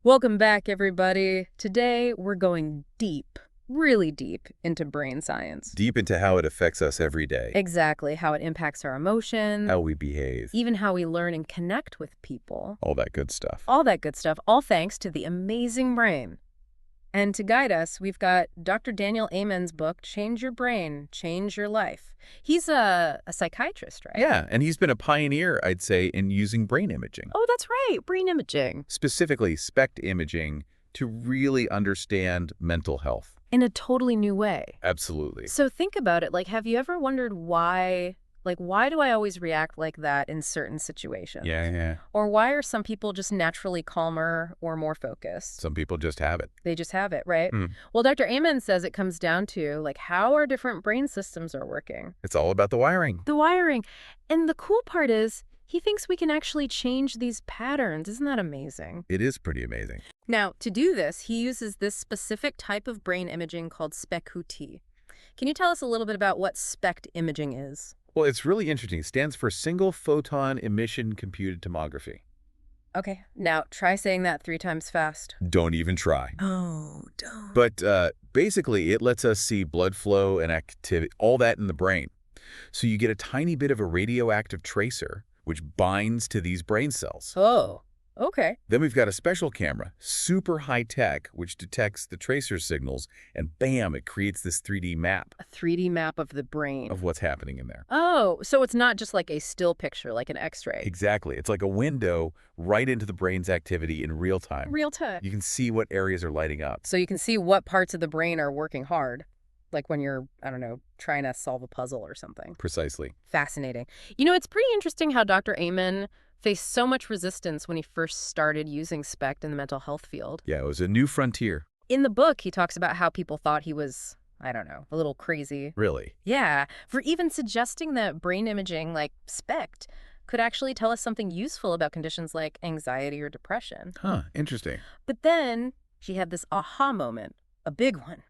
Welcome back, everybody. Today, we're going deep, really deep into brain science. Deep into how it affects us every day, Exactly how it impacts our emotions, how we behave, even how we learn and connect with people. all that good stuff. All that good stuff, all thanks to the amazing brain. And to guide us, we've got Dr. Daniel Amen's book, Change Your Brain, Change Your Life. He's a psychiatrist, right? Yeah, and he's been a pioneer, I'd say, in using brain imaging. Oh, that's right, brain imaging. Specifically, SPECT imaging to really understand mental health. In a totally new way. Absolutely. So think about it. Like, have you ever wondered why do I always react like that in certain situations? Yeah. Or why are some people just naturally calmer or more focused? Some people just have it. They just have it, right? Mm. Well, Dr. Amen says it comes down to, like, how our different brain systems are working. It's all about the wiring. The wiring. And the cool part is, he thinks we can actually change these patterns. Isn't that amazing? It is pretty amazing. Now, to do this, he uses this specific type of brain imaging called SPECT. Can you tell us a little bit about what SPECT imaging is? Well, it's really interesting. It stands for Single Photon Emission Computed Tomography. Okay, now try saying that 3 times fast. Don't even try. Oh, don't. But basically, it lets us see blood flow and activity, all that in the brain. So you get a tiny bit of a radioactive tracer, which binds to these brain cells. Oh, okay. Then we've got a special camera, super high-tech, which detects the tracer signals, and bam, it creates this 3D map A 3D map of the brain. of what's happening in there. Oh, so it's not just like a still picture, like an X-ray. Exactly. It's like a window right into the brain's activity in real time. Real time. You can see what areas are lighting up. So you can see what parts of the brain are working hard, like when you're, I don't know, trying to solve a puzzle or something. Precisely. Fascinating. You know, it's pretty interesting how Dr. Amen faced so much resistance when he first started using SPECT in the mental health field. Yeah, it was a new frontier. In the book, he talks about how people thought he was, I don't know, a little crazy. Really. Yeah, for even suggesting that brain imaging like SPECT could actually tell us something useful about conditions like anxiety or depression. Huh, interesting. But then he had this aha moment, a big one.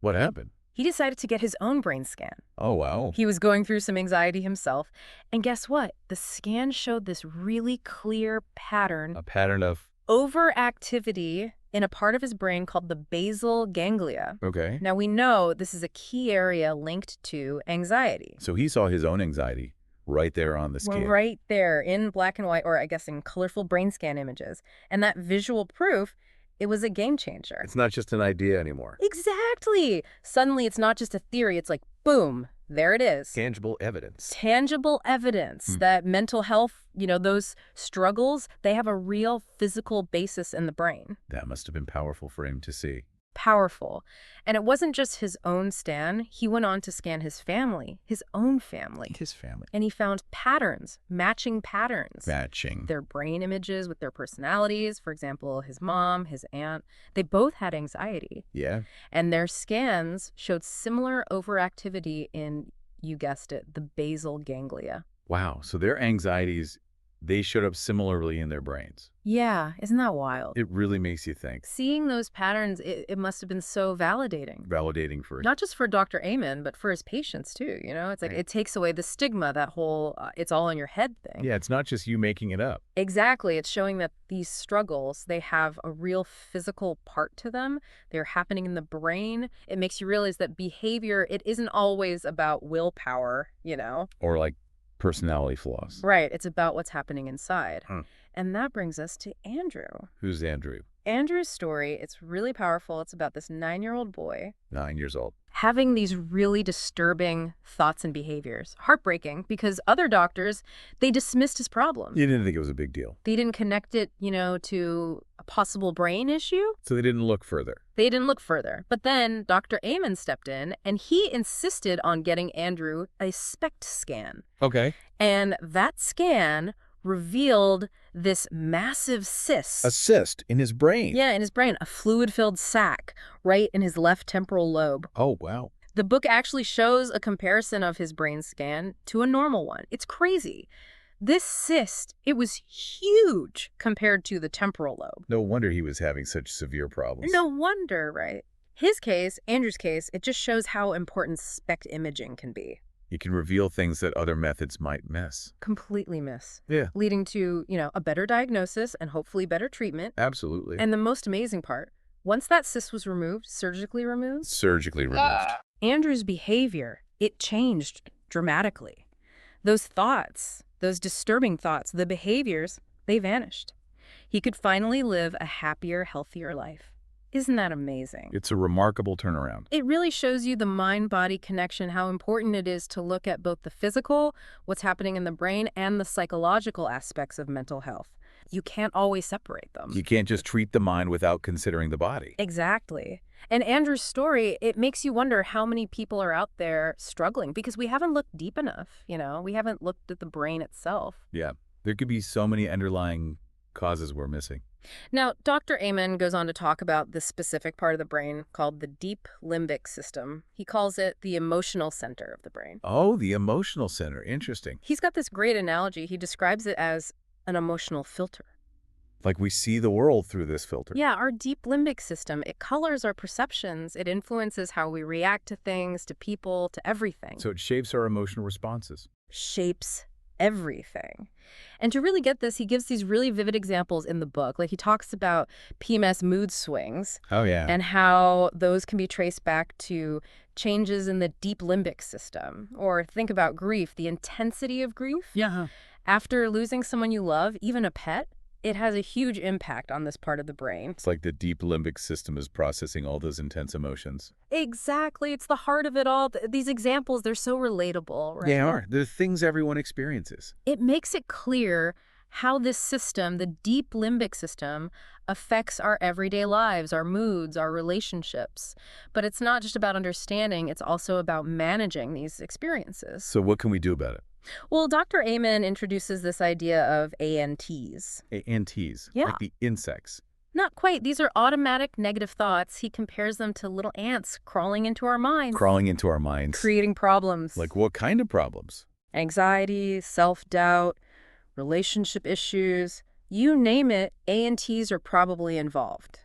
What happened? He decided to get his own brain scan. Oh, wow. He was going through some anxiety himself. And guess what? The scan showed this really clear pattern. A pattern of... Overactivity in a part of his brain called the basal ganglia. Okay. Now, we know this is a key area linked to anxiety. So he saw his own anxiety right there on the scale. Right there in black and white, or I guess in colorful brain scan images. And that visual proof, it was a game changer. It's not just an idea anymore. Exactly. Suddenly, it's not just a theory. It's like, boom, there it is. Tangible evidence. Tangible evidence that mental health, you know, those struggles, they have a real physical basis in the brain. That must have been powerful for him to see. Powerful. And it wasn't just his own scan. He went on to scan his family, his own family. His family. And he found patterns, matching patterns. Matching. Their brain images with their personalities. For example, his mom, his aunt, they both had anxiety. Yeah. And their scans showed similar overactivity in, you guessed it, the basal ganglia. Wow. So their anxieties, they showed up similarly in their brains. Yeah, isn't that wild? It really makes you think. Seeing those patterns, it must have been so validating. Validating for... Not just for Dr. Amen, but for his patients too, you know? It's like, Right. it takes away the stigma, that whole it's all in your head thing. Yeah, it's not just you making it up. Exactly. It's showing that these struggles, they have a real physical part to them. They're happening in the brain. It makes you realize that behavior, it isn't always about willpower, you know? Or like personality flaws. Right. It's about what's happening inside. Hmm. And that brings us to Andrew. Who's Andrew? Andrew's story, it's really powerful. It's about this 9-year-old boy 9 years old. having these really disturbing thoughts and behaviors. Heartbreaking, because other doctors, they dismissed his problem. You didn't think it was a big deal. They didn't connect it, you know, to a possible brain issue. So they didn't look further. They didn't look further. But then Dr. Amen stepped in, and he insisted on getting Andrew a SPECT scan. Okay. And that scan revealed this massive cyst. A cyst in his brain. Yeah, in his brain, a fluid-filled sac right in his left temporal lobe. Oh, wow. The book actually shows a comparison of his brain scan to a normal one. It's crazy. This cyst, it was huge compared to the temporal lobe. No wonder he was having such severe problems. No wonder, right? His case, Andrew's case, it just shows how important SPECT imaging can be. It can reveal things that other methods might miss. Completely miss. Yeah, Leading to, a better diagnosis and hopefully better treatment. absolutely. And the most amazing part, once that cyst was removed, surgically removed, Surgically removed. Andrew's behavior, it changed dramatically. Those thoughts, those disturbing thoughts, the behaviors, they vanished. He could finally live a happier, healthier life. Isn't that amazing? It's a remarkable turnaround. It really shows you the mind-body connection, how important it is to look at both the physical, what's happening in the brain, and the psychological aspects of mental health. You can't always separate them. You can't just treat the mind without considering the body. Exactly. And Andrew's story, it makes you wonder how many people are out there struggling because we haven't looked deep enough, We haven't looked at the brain itself. Yeah, there could be so many underlying causes we're missing. Now, Dr. Amen goes on to talk about this specific part of the brain called the deep limbic system. He calls it the emotional center of the brain. Oh, the emotional center. Interesting. He's got this great analogy. He describes it as an emotional filter. Like we see the world through this filter. Yeah, our deep limbic system, it colors our perceptions. It influences how we react to things, to people, to everything. So it shapes our emotional responses. Shapes everything. And to really get this, he gives these really vivid examples in the book. Like he talks about PMS mood swings Oh, yeah. and how those can be traced back to changes in the deep limbic system. Or think about grief, the intensity of grief. Yeah. After losing someone you love, even a pet, it has a huge impact on this part of the brain. It's like the deep limbic system is processing all those intense emotions. Exactly. It's the heart of it all. These examples, they're so relatable, right? They are. They're things everyone experiences. It makes it clear how this system, the deep limbic system, affects our everyday lives, our moods, our relationships. But it's not just about understanding, it's also about managing these experiences. So what can we do about it? Well, Dr. Amen introduces this idea of ANTs. ANTs, Yeah. like the insects. Not quite. These are automatic negative thoughts. He compares them to little ants crawling into our minds. Crawling into our minds. Creating problems. Like what kind of problems? Anxiety, self-doubt, relationship issues. You name it, ANTs are probably involved.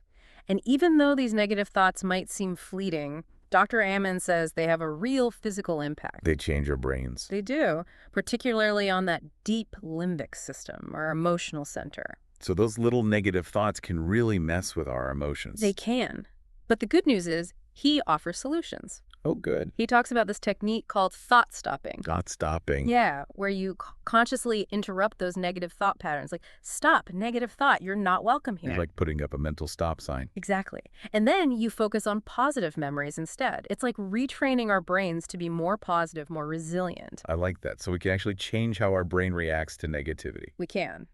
And even though these negative thoughts might seem fleeting, Dr. Amen says they have a real physical impact. They change our brains. They do, particularly on that deep limbic system, or emotional center. So those little negative thoughts can really mess with our emotions. They can. But the good news is, he offers solutions. Oh, good. He talks about this technique called thought stopping. Not stopping. Yeah, where you consciously interrupt those negative thought patterns. Like, stop, negative thought, you're not welcome here. It's like putting up a mental stop sign. Exactly. And then you focus on positive memories instead. It's like retraining our brains to be more positive, more resilient. I like that. So we can actually change how our brain reacts to negativity. We can.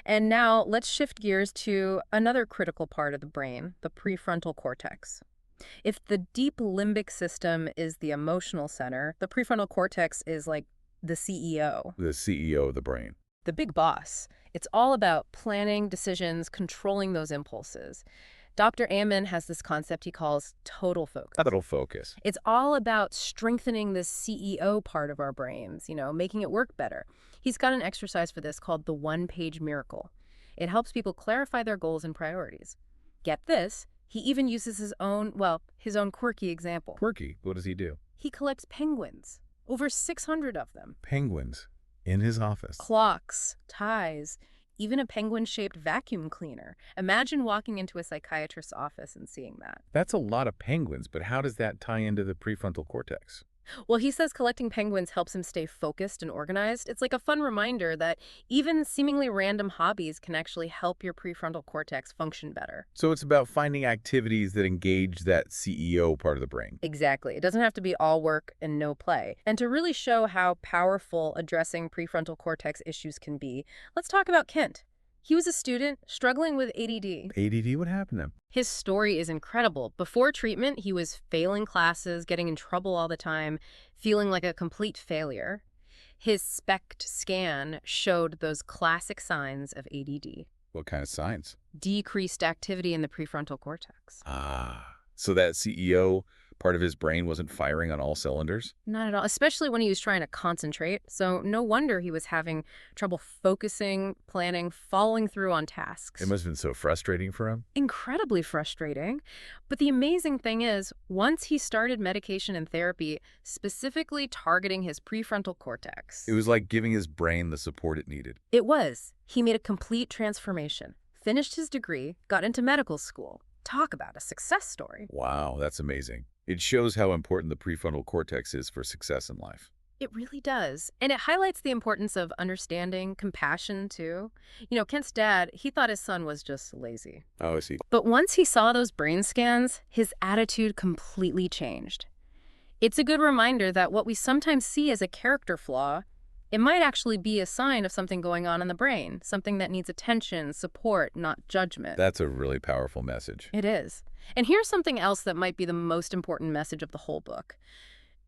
And now let's shift gears to another critical part of the brain, the prefrontal cortex. If the deep limbic system is the emotional center, the prefrontal cortex is like the CEO. The CEO of the brain. The big boss. It's all about planning, decisions, controlling those impulses. Dr. Amen has this concept he calls total focus. Total focus. It's all about strengthening this CEO part of our brains, making it work better. He's got an exercise for this called the one-page miracle. It helps people clarify their goals and priorities. Get this, he even uses his own quirky example. Quirky. What does he do? He collects penguins, over 600 of them. Penguins in his office. Clocks, ties, even a penguin-shaped vacuum cleaner. Imagine walking into a psychiatrist's office and seeing that. That's a lot of penguins, but how does that tie into the prefrontal cortex? Well, he says collecting penguins helps him stay focused and organized. It's like a fun reminder that even seemingly random hobbies can actually help your prefrontal cortex function better. So it's about finding activities that engage that CEO part of the brain. Exactly. It doesn't have to be all work and no play. And to really show how powerful addressing prefrontal cortex issues can be, let's talk about Kent. He was a student struggling with ADD. ADD, what happened to him? His story is incredible. Before treatment, he was failing classes, getting in trouble all the time, feeling like a complete failure. His SPECT scan showed those classic signs of ADD. What kind of signs? Decreased activity in the prefrontal cortex. Ah, so that CEO Part of his brain wasn't firing on all cylinders? Not at all, especially when he was trying to concentrate. So no wonder he was having trouble focusing, planning, following through on It tasks. must have been so frustrating for him. Incredibly frustrating. But the amazing thing is, once he started medication and therapy, specifically targeting his prefrontal It cortex, was like giving his brain the support it needed. he made a complete transformation, finished his degree, got into medical school. Talk about a success story. Wow, that's amazing. It shows how important the prefrontal cortex is for success in life. It really does. And it highlights the importance of understanding, compassion, too. Kent's dad, he thought his son was just lazy. Oh, I see. But once he saw those brain scans, his attitude completely changed. It's a good reminder that what we sometimes see as a character flaw, it might actually be a sign of something going on in the brain, something that needs attention, support, not judgment. That's a really powerful message. It is. And here's something else that might be the most important message of the whole book.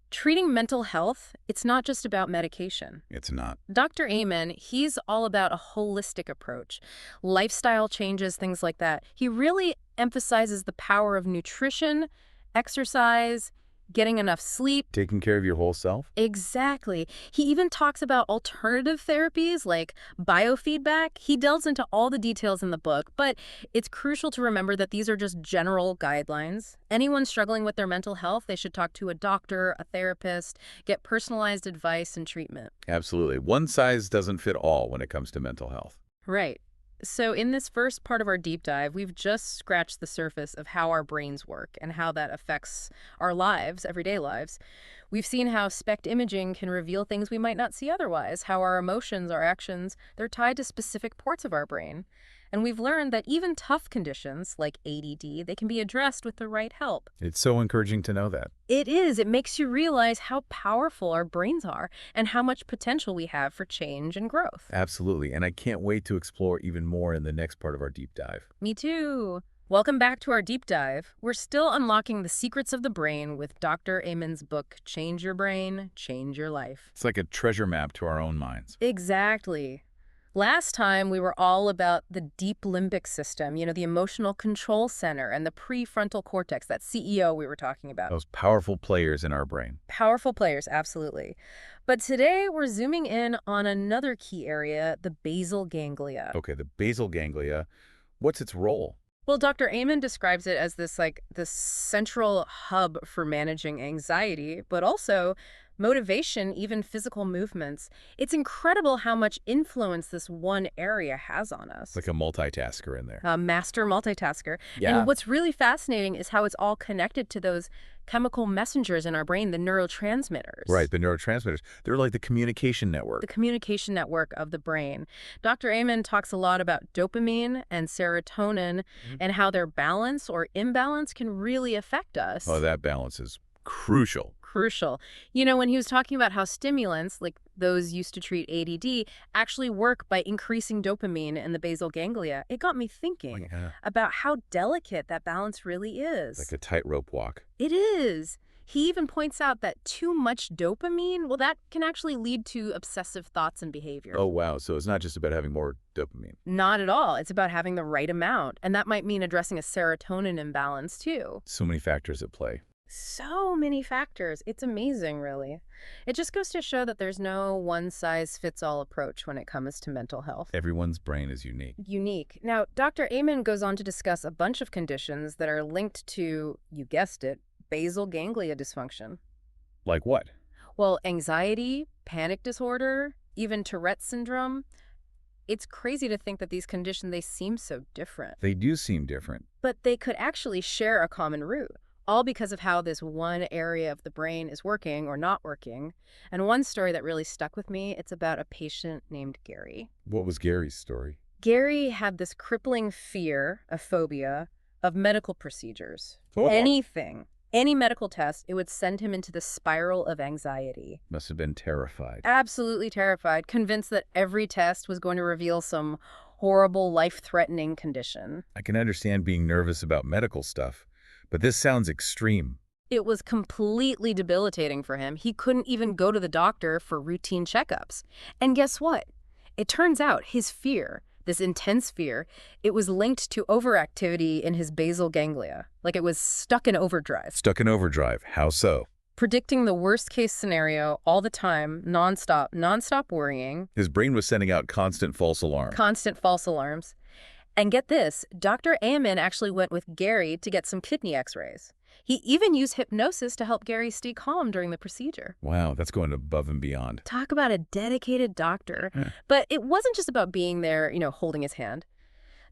Treating mental health, it's not just about medication. It's not. Dr. Amen, he's all about a holistic approach, lifestyle changes, things like that. He really emphasizes the power of nutrition, exercise, getting enough sleep. Taking care of your whole self? Exactly. He even talks about alternative therapies like biofeedback. He delves into all the details in the book, but it's crucial to remember that these are just general guidelines. Anyone struggling with their mental health, they should talk to a doctor, a therapist, get personalized advice and treatment. Absolutely. One size doesn't fit all when it comes to mental health. Right. So in this first part of our deep dive, we've just scratched the surface of how our brains work and how that affects our lives, everyday lives. We've seen how SPECT imaging can reveal things we might not see otherwise, how our emotions, our actions, they're tied to specific parts of our brain. And we've learned that even tough conditions like ADD, they can be addressed with the right help. It's so encouraging to know that. It is. It makes you realize how powerful our brains are and how much potential we have for change and growth. Absolutely. And I can't wait to explore even more in the next part of our deep dive. Me too. Welcome back to our deep dive. We're still unlocking the secrets of the brain with Dr. Amen's book, Change Your Brain, Change Your Life. It's like a treasure map to our own minds. Exactly. Last time, we were all about the deep limbic system, the emotional control center and the prefrontal cortex, that CEO we were talking about. Those powerful players in our brain. Powerful players, absolutely. But today, we're zooming in on another key area, the basal ganglia. Okay, the basal ganglia. What's its role? Well, Dr. Amen describes it as this central hub for managing anxiety, but also motivation, even physical movements. It's incredible how much influence this one area has on us. Like a multitasker in there. A master multitasker. Yeah. And what's really fascinating is how it's all connected to those chemical messengers in our brain, the neurotransmitters. Right, the neurotransmitters. They're like the communication network. The communication network of the brain. Dr. Amen talks a lot about dopamine and serotonin and how their balance or imbalance can really affect us. Oh, that balance is crucial. Crucial. When he was talking about how stimulants, like those used to treat ADD, actually work by increasing dopamine in the basal ganglia, it got me thinking about how delicate that balance really is. Like a tightrope walk. It is. He even points out that too much dopamine, well, that can actually lead to obsessive thoughts and behavior. Oh, wow. So it's not just about having more dopamine. Not at all. It's about having the right amount. And that might mean addressing a serotonin imbalance, too. So many factors at play. So many factors. It's amazing, really. It just goes to show that there's no one-size-fits-all approach when it comes to mental health. Everyone's brain is unique. Unique. Now, Dr. Amen goes on to discuss a bunch of conditions that are linked to, you guessed it, basal ganglia dysfunction. Like what? Well, anxiety, panic disorder, even Tourette's syndrome. It's crazy to think that these conditions, they seem so different. They do seem different. But they could actually share a common root, all because of how this one area of the brain is working or not working. And one story that really stuck with me, it's about a patient named Gary. What was Gary's story? Gary had this crippling fear, a phobia, of medical procedures. Oh. Anything. Any medical test, it would send him into the spiral of anxiety. Must have been terrified. Absolutely terrified, convinced that every test was going to reveal some horrible, life-threatening condition. I can understand being nervous about medical stuff, but this sounds extreme. It was completely debilitating for him. He couldn't even go to the doctor for routine checkups. And guess what? It turns out his fear This intense fear, it was linked to overactivity in his basal ganglia, like it was stuck in overdrive, Stuck in overdrive. How so? predicting the worst case scenario all the time, nonstop worrying, His brain was sending out constant false alarms. constant false alarms. And get this, Dr. Ammon actually went with Gary to get some kidney x-rays. He even used hypnosis to help Gary stay calm during the procedure. Wow, that's going above and beyond. Talk about a dedicated doctor. Yeah. But it wasn't just about being there, holding his hand.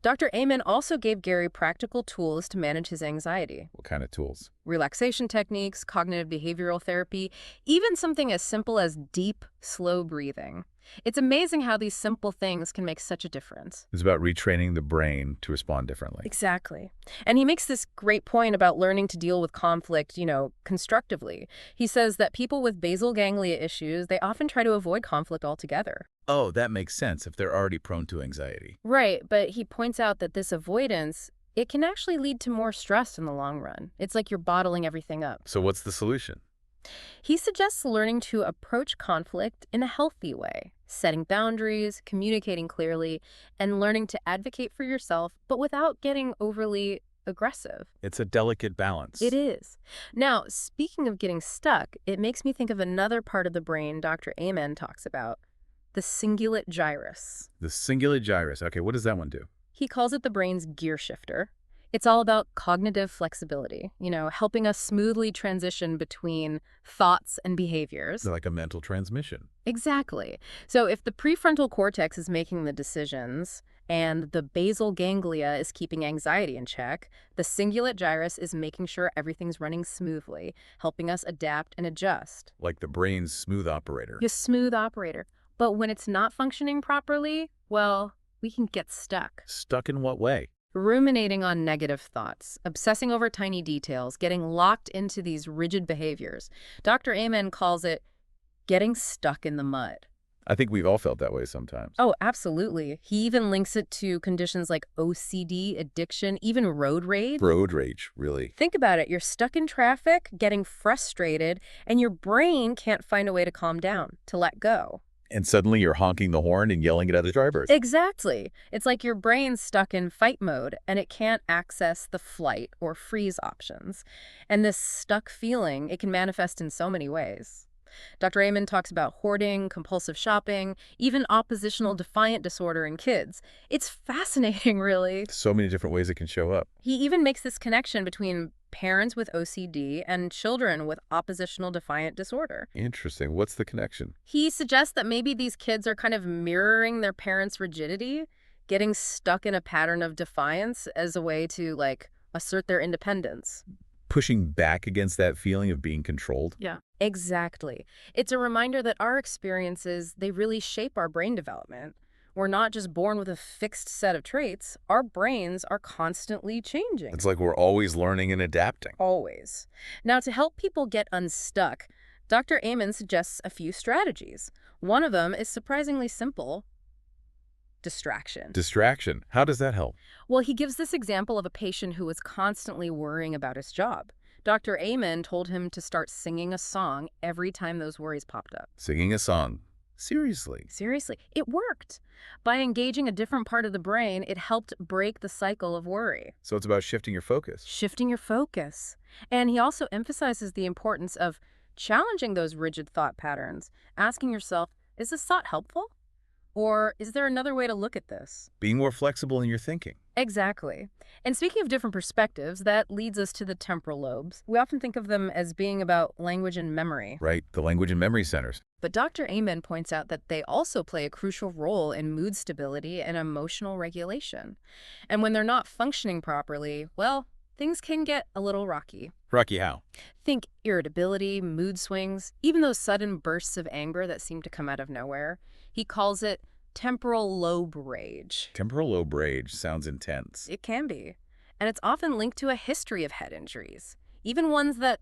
Dr. Ammon also gave Gary practical tools to manage his anxiety. What kind of tools? Relaxation techniques, cognitive behavioral therapy, even something as simple as deep, slow breathing. It's amazing how these simple things can make such a difference. It's about retraining the brain to respond differently. Exactly. And he makes this great point about learning to deal with conflict, constructively. He says that people with basal ganglia issues, they often try to avoid conflict altogether. Oh, that makes sense if they're already prone to anxiety. Right, but he points out that this avoidance, it can actually lead to more stress in the long run. It's like you're bottling everything up. So what's the solution? He suggests learning to approach conflict in a healthy way, setting boundaries, communicating clearly, and learning to advocate for yourself, but without getting overly aggressive. It's a delicate balance. It is. Now, speaking of getting stuck, it makes me think of another part of the brain Dr. Amen talks about, the cingulate gyrus. The cingulate gyrus. Okay, what does that one do? He calls it the brain's gear shifter. It's all about cognitive flexibility, helping us smoothly transition between thoughts and behaviors. They're like a mental transmission. Exactly. So if the prefrontal cortex is making the decisions and the basal ganglia is keeping anxiety in check, the cingulate gyrus is making sure everything's running smoothly, helping us adapt and adjust. Like the brain's smooth operator. A smooth operator. But when it's not functioning properly, well, we can get stuck. Stuck in what way? Ruminating on negative thoughts, obsessing over tiny details, getting locked into these rigid behaviors. Dr. Amen calls it getting stuck in the mud. I think we've all felt that way sometimes. Oh, absolutely. He even links it to conditions like OCD, addiction, even road rage. Road rage, really. Think about it. You're stuck in traffic, getting frustrated, and your brain can't find a way to calm down, to let go. And suddenly you're honking the horn and yelling at other drivers. Exactly. It's like your brain's stuck in fight mode and it can't access the flight or freeze options. And this stuck feeling, it can manifest in so many ways. Dr. Amen talks about hoarding, compulsive shopping, even oppositional defiant disorder in kids. It's fascinating, really. So many different ways it can show up. He even makes this connection between parents with OCD and children with oppositional defiant disorder. Interesting. What's the connection? He suggests that maybe these kids are kind of mirroring their parents' rigidity, getting stuck in a pattern of defiance as a way to, assert their independence. Pushing back against that feeling of being controlled? Yeah. Exactly. It's a reminder that our experiences, they really shape our brain development. We're not just born with a fixed set of traits. Our brains are constantly changing. It's like we're always learning and adapting. Always. Now, to help people get unstuck, Dr. Amen suggests a few strategies. One of them is surprisingly simple: distraction. Distraction. How does that help? Well, he gives this example of a patient who was constantly worrying about his job. Dr. Amen told him to start singing a song every time those worries popped up. Singing a song. Seriously. Seriously, it worked. By engaging a different part of the brain, it helped break the cycle of worry. So it's about shifting your focus. Shifting your focus. And he also emphasizes the importance of challenging those rigid thought patterns, asking yourself, is this thought helpful? Or is there another way to look at this? Being more flexible in your thinking. Exactly. And speaking of different perspectives, that leads us to the temporal lobes. We often think of them as being about language and memory. Right, the language and memory centers. But Dr. Amen points out that they also play a crucial role in mood stability and emotional regulation. And when they're not functioning properly, well, things can get a little rocky. Rocky how? Think irritability, mood swings, even those sudden bursts of anger that seem to come out of nowhere. He calls it temporal lobe rage. Temporal lobe rage sounds intense. It can be. And it's often linked to a history of head injuries, even ones that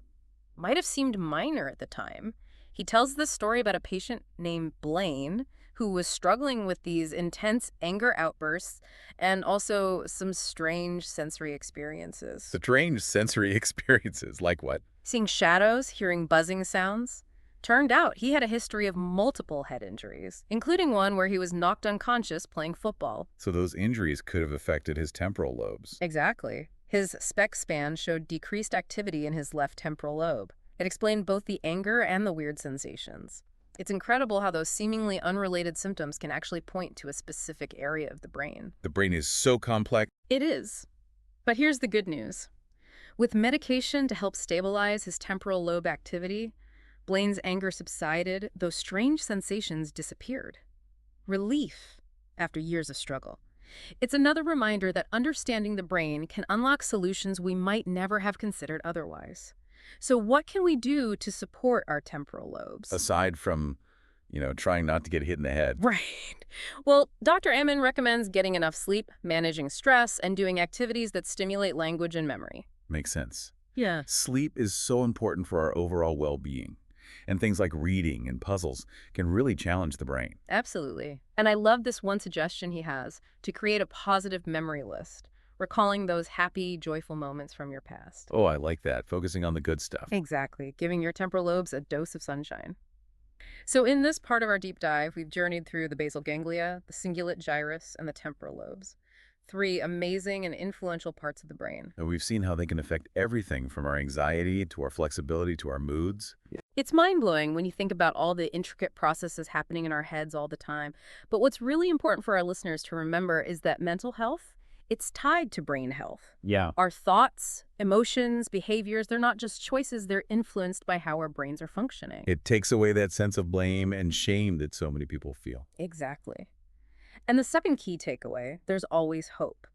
might have seemed minor at the time. He tells this story about a patient named Blaine who was struggling with these intense anger outbursts and also some strange sensory experiences. Strange sensory experiences, like what? Seeing shadows, hearing buzzing sounds. Turned out he had a history of multiple head injuries, including one where he was knocked unconscious playing football. So those injuries could have affected his temporal lobes. Exactly. His SPECT span showed decreased activity in his left temporal lobe. It explained both the anger and the weird sensations. It's incredible how those seemingly unrelated symptoms can actually point to a specific area of the brain. The brain is so complex. It is. But here's the good news. With medication to help stabilize his temporal lobe activity, Blaine's anger subsided, those strange sensations disappeared. Relief after years of struggle. It's another reminder that understanding the brain can unlock solutions we might never have considered otherwise. So what can we do to support our temporal lobes? Aside from, trying not to get hit in the head. Right. Well, Dr. Ammon recommends getting enough sleep, managing stress, and doing activities that stimulate language and memory. Makes sense. Yeah. Sleep is so important for our overall well-being. And things like reading and puzzles can really challenge the brain. Absolutely. And I love this one suggestion he has to create a positive memory list, recalling those happy, joyful moments from your past. Oh, I like that. Focusing on the good stuff. Exactly. Giving your temporal lobes a dose of sunshine. So in this part of our deep dive, we've journeyed through the basal ganglia, the cingulate gyrus, and the temporal lobes. 3 amazing and influential parts of the brain. And we've seen how they can affect everything from our anxiety to our flexibility to our moods. It's mind-blowing when you think about all the intricate processes happening in our heads all the time. But what's really important for our listeners to remember is that mental health, it's tied to brain health. Yeah. Our thoughts, emotions, behaviors, they're not just choices, they're influenced by how our brains are functioning. It takes away that sense of blame and shame that so many people feel. Exactly. And the second key takeaway, there's always hope.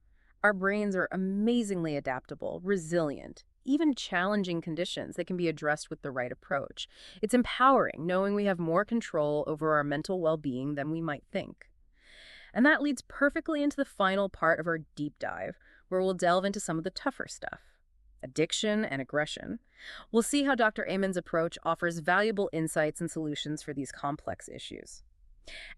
Our brains are amazingly adaptable, resilient, even challenging conditions that can be addressed with the right approach. It's empowering knowing we have more control over our mental well-being than we might think. And that leads perfectly into the final part of our deep dive, where we'll delve into some of the tougher stuff. Addiction and aggression. We'll see how Dr. Ammon's approach offers valuable insights and solutions for these complex issues.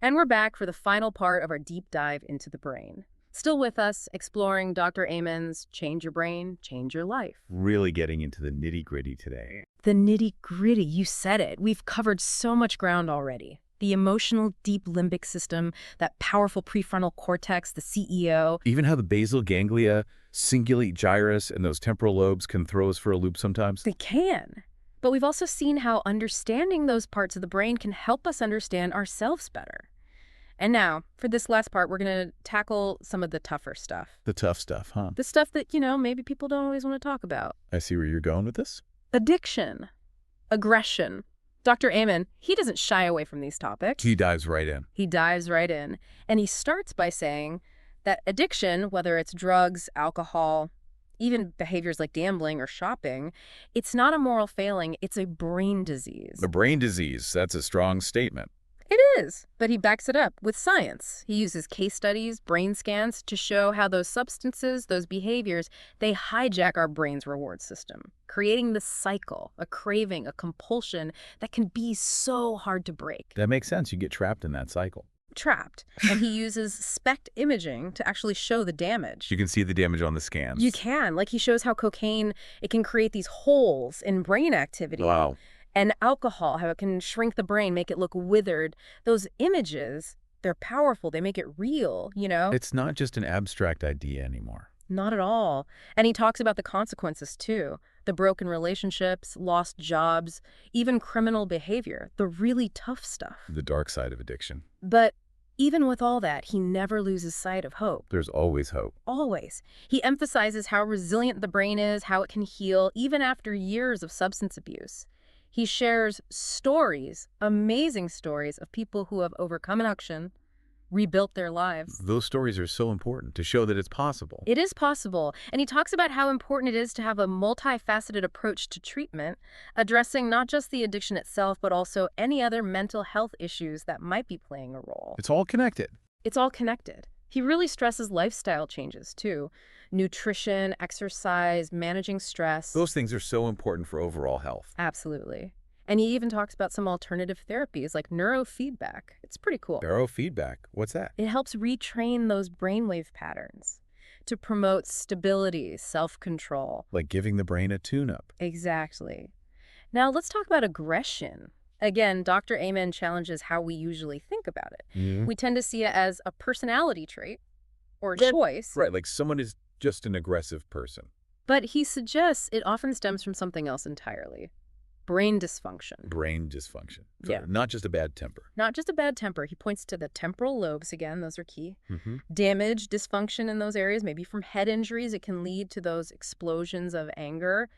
And we're back for the final part of our deep dive into the brain. Still with us, exploring Dr. Ammon's Change Your Brain, Change Your Life. Really getting into the nitty-gritty today. The nitty-gritty, you said it. We've covered so much ground already. The emotional deep limbic system, that powerful prefrontal cortex, the CEO. Even how the basal ganglia, cingulate gyrus, and those temporal lobes can throw us for a loop sometimes. They can. But we've also seen how understanding those parts of the brain can help us understand ourselves better. And now, for this last part, we're going to tackle some of the tougher stuff. The tough stuff, huh? The stuff that, maybe people don't always want to talk about. I see where you're going with this. Addiction. Aggression. Dr. Ammon, he doesn't shy away from these topics. He dives right in. He dives right in. And he starts by saying that addiction, whether it's drugs, alcohol, even behaviors like gambling or shopping, it's not a moral failing, it's a brain disease. A brain disease, that's a strong statement. It is, but he backs it up with science. He uses case studies, brain scans to show how those substances, those behaviors, they hijack our brain's reward system, creating the cycle, a craving, a compulsion that can be so hard to break. That makes sense. You get trapped in that cycle. Trapped. And he uses SPECT imaging to actually show the damage. You can see the damage on the scans. You can. Like he shows how cocaine, it can create these holes in brain activity. Wow. And alcohol, how it can shrink the brain, make it look withered. Those images, they're powerful. They make it real, It's not just an abstract idea anymore. Not at all. And he talks about the consequences, too. The broken relationships, lost jobs, even criminal behavior, the really tough stuff. The dark side of addiction. But even with all that, he never loses sight of hope. There's always hope. Always. He emphasizes how resilient the brain is, how it can heal, even after years of substance abuse. He shares stories, amazing stories of people who have overcome addiction, rebuilt their lives. Those stories are so important to show that it's possible. It is possible. And he talks about how important it is to have a multifaceted approach to treatment, addressing not just the addiction itself, but also any other mental health issues that might be playing a role. It's all connected. It's all connected. He really stresses lifestyle changes, too. Nutrition, exercise, managing stress. Those things are so important for overall health. Absolutely. And he even talks about some alternative therapies like neurofeedback. It's pretty cool. Neurofeedback? What's that? It helps retrain those brainwave patterns to promote stability, self-control. Like giving the brain a tune-up. Exactly. Now let's talk about aggression. Again, Dr. Amen challenges how we usually think about it. Mhm. We tend to see it as a personality trait or That choice, Right, like someone is just an aggressive person. but he suggests it often stems from something else entirely: brain dysfunction. Brain dysfunction. Yeah. Not just a bad temper. Not just a bad temper. He points to the temporal lobes again, those are key. Hmm. Damage, dysfunction in those areas, maybe from head injuries. It can lead to those explosions of anger,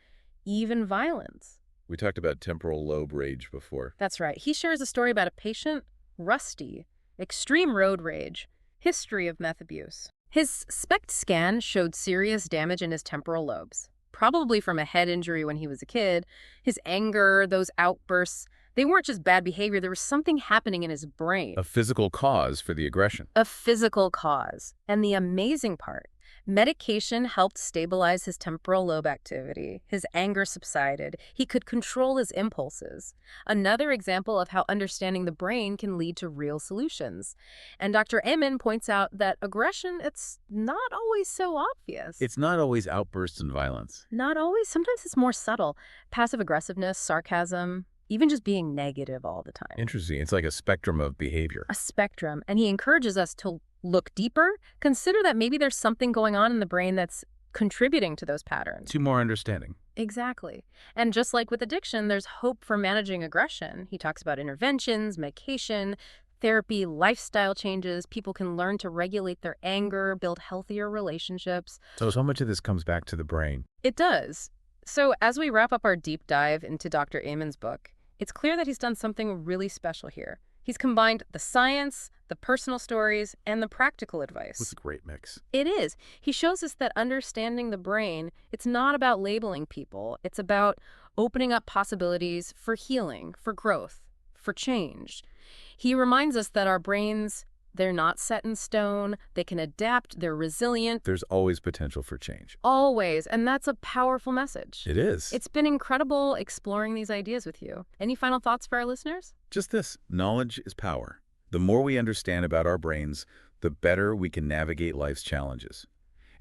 even violence. We talked about temporal lobe rage before. That's right. He shares a story about a patient, Rusty, extreme road rage, history of meth abuse. His SPECT scan showed serious damage in his temporal lobes, probably from a head injury when he was a kid. His anger, those outbursts, they weren't just bad behavior. There was something happening in his brain, A physical cause for the aggression. a physical cause. And the amazing part, medication helped stabilize his temporal lobe activity. His anger subsided. He could control his impulses. Another example of how understanding the brain can lead to real solutions. And Dr. Emin points out that aggression, it's not always so obvious. It's not always outbursts and violence. Not always. Sometimes it's more subtle. Passive aggressiveness, sarcasm, even just being negative all the time. Interesting. It's like a spectrum of behavior. A spectrum. And he encourages us to look deeper, consider that maybe there's something going on in the brain that's contributing to those patterns. To more understanding. Exactly. And just like with addiction, there's hope for managing aggression. He talks about interventions, medication, therapy, lifestyle changes. People can learn to regulate their anger, build healthier relationships. So much of this comes back to the brain. It does. So as we wrap up our deep dive into Dr. Amen's book, it's clear that he's done something really special here. He's combined the science, the personal stories, and the practical advice. It's a great mix. It is. He shows us that understanding the brain, it's not about labeling people. It's about opening up possibilities for healing, for growth, for change. He reminds us that our brains, they're not set in stone. They can adapt. They're resilient. There's always potential for change. Always. And that's a powerful message. It is. It's been incredible exploring these ideas with you. Any final thoughts for our listeners? Just this. Knowledge is power. The more we understand about our brains, the better we can navigate life's challenges.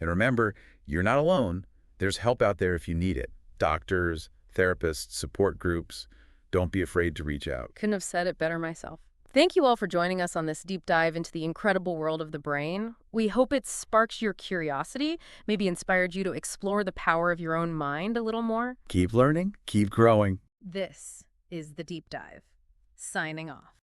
And remember, you're not alone. There's help out there if you need it. Doctors, therapists, support groups. Don't be afraid to reach out. Couldn't have said it better myself. Thank you all for joining us on this deep dive into the incredible world of the brain. We hope it sparked your curiosity, maybe inspired you to explore the power of your own mind a little more. Keep learning, keep growing. This is The Deep Dive. Signing off.